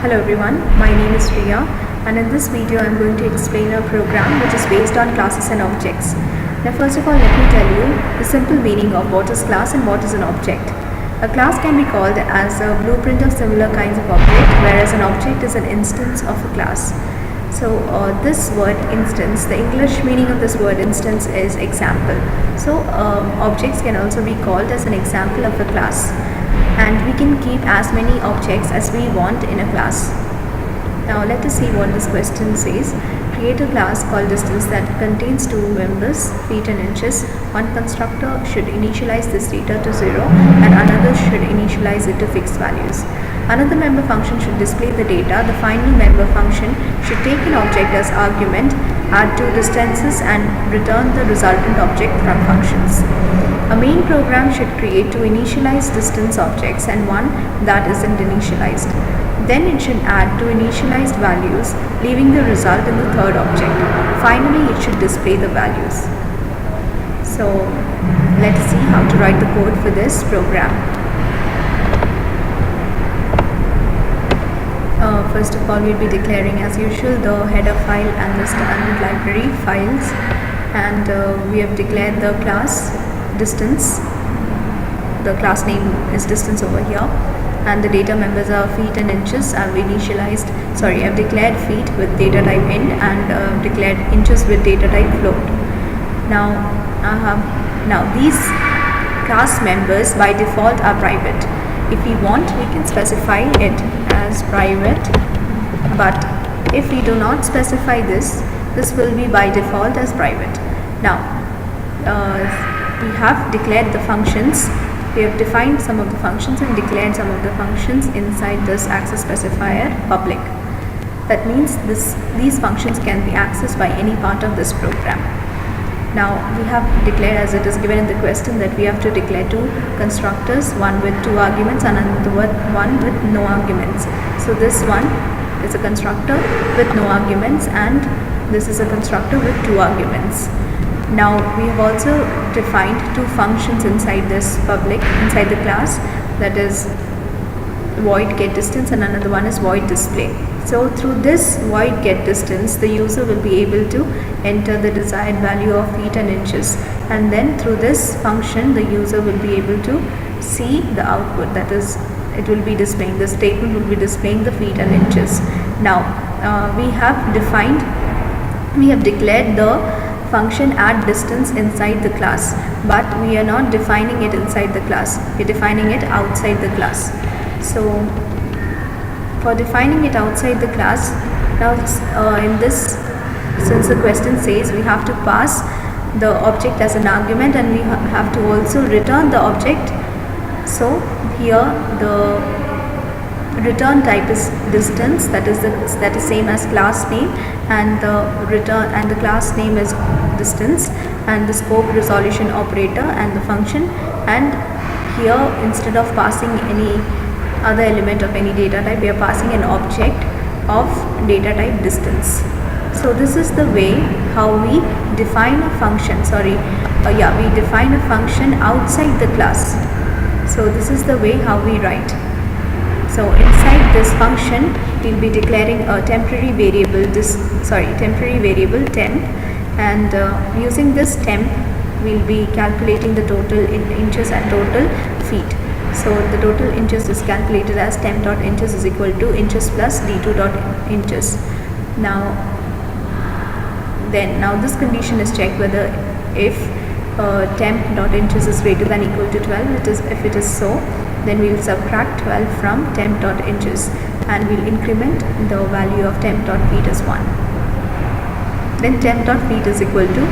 Hello everyone, my name is Riya, and in this video I am going to explain a program which is based on classes and objects. Now first of all, let me tell you the simple meaning of what is class and what is an object. A class can be called as a blueprint of similar kinds of object, whereas an object is an instance of a class. So this word instance, the English meaning of this word instance is example. So objects can also be called as an example of a class, and we can keep as many objects as we want in a class. Now let us see what this question says. Create a class called distance that contains two members, feet and inches. One constructor should initialize this data to 0 and another should initialize it to fixed values. Another member function should display the data. The final member function should take an object as argument, add two distances and return the resultant object from functions. A main program should create two initialized distance objects and one that isn't initialized. Then it should add two initialized values, leaving the result in the third object. Finally, it should display the values. So let's see how to write the code for this program. First of all, we'll be declaring as usual the header file and the standard library files, and we have declared the class distance. The class name is distance over here, and the data members are feet and inches. I've declared feet with data type int and declared inches with data type float. Now these class members by default are private. If we want, we can specify it as private, but if we do not specify this will be by default as private. Now we have declared the functions. We have defined some of the functions and declared some of the functions inside this access specifier public. That means these functions can be accessed by any part of this program. Now we have declared, as it is given in the question, that we have to declare two constructors, one with two arguments and another one with no arguments. So this one is a constructor with no arguments and this is a constructor with two arguments. Now we have also defined two functions inside this public, inside the class, that is void get distance and another one is void display. So through this void get distance, the user will be able to enter the desired value of feet and inches, and then through this function the user will be able to see the output, that is it will be displaying, the statement will be displaying the feet and inches. Now we have declared the function add distance inside the class, but we are not defining it inside the class, we are defining it outside the class. So for defining it outside the class, now in this, since the question says we have to pass the object as an argument and we have to also return the object, so here the return type is distance, that is same as class name, and the class name is distance, and the scope resolution operator and the function, and here instead of passing any other element of any data type, we are passing an object of data type distance. So this is the way how we define a function, we define a function outside the class. So this is the way how we write. So inside this function we'll be declaring a temporary variable temp, and using this temp we'll be calculating the total in inches and total feet. So the total inches is calculated as temp.inches is equal to inches plus d2.inches. Now this condition is checked whether if temp.inches is greater than or equal to 12. If it is so, then we will subtract 12 from temp.inches and we'll increment the value of temp.feet as 1. Then temp.feet is equal to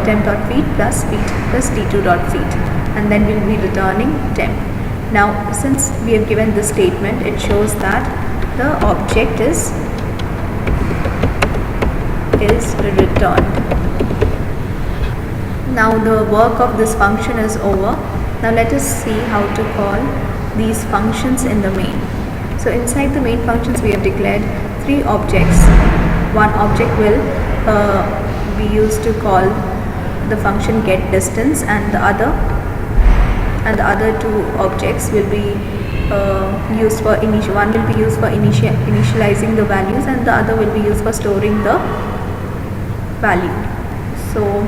temp.feet plus feet plus d2.feet, and then we'll be returning temp. Now since we have given this statement, it shows that the object is returned. Now the work of this function is over. Now let us see how to call these functions in the main. So inside the main functions we have declared three objects. One object will be used to call the function get distance, and the other and the other two objects will be used for one will be used for initializing the values, and the other will be used for storing the value. So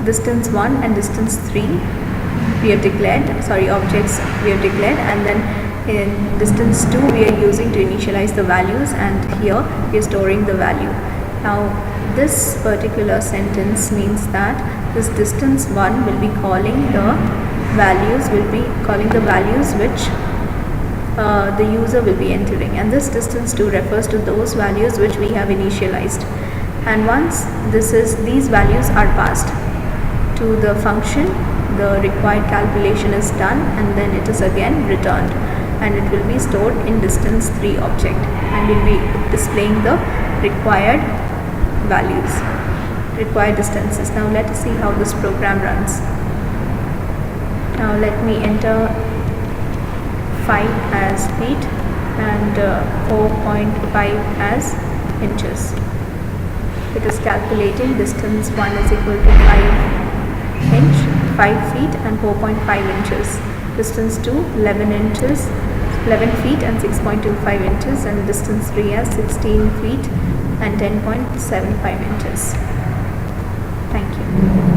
distance 1 and distance 3 we have declared, objects we have declared, and then in distance 2 we are using to initialize the values, and here we are storing the value. Now this particular sentence means that this distance 1 will be calling the values, which the user will be entering, and this distance 2 refers to those values which we have initialized. And once these values are passed to the function, the required calculation is done, and then it is again returned, and it will be stored in distance 3 object, and will be displaying the required values, required distances. Now let us see how this program runs. Now let me enter 5 as feet and 4.5 as inches. It is calculating distance 1 is equal to 5 feet and 4.5 inches. Distance 2 11 feet and 6.25 inches, and distance 3 as 16 feet and 10.75 inches. Thank you.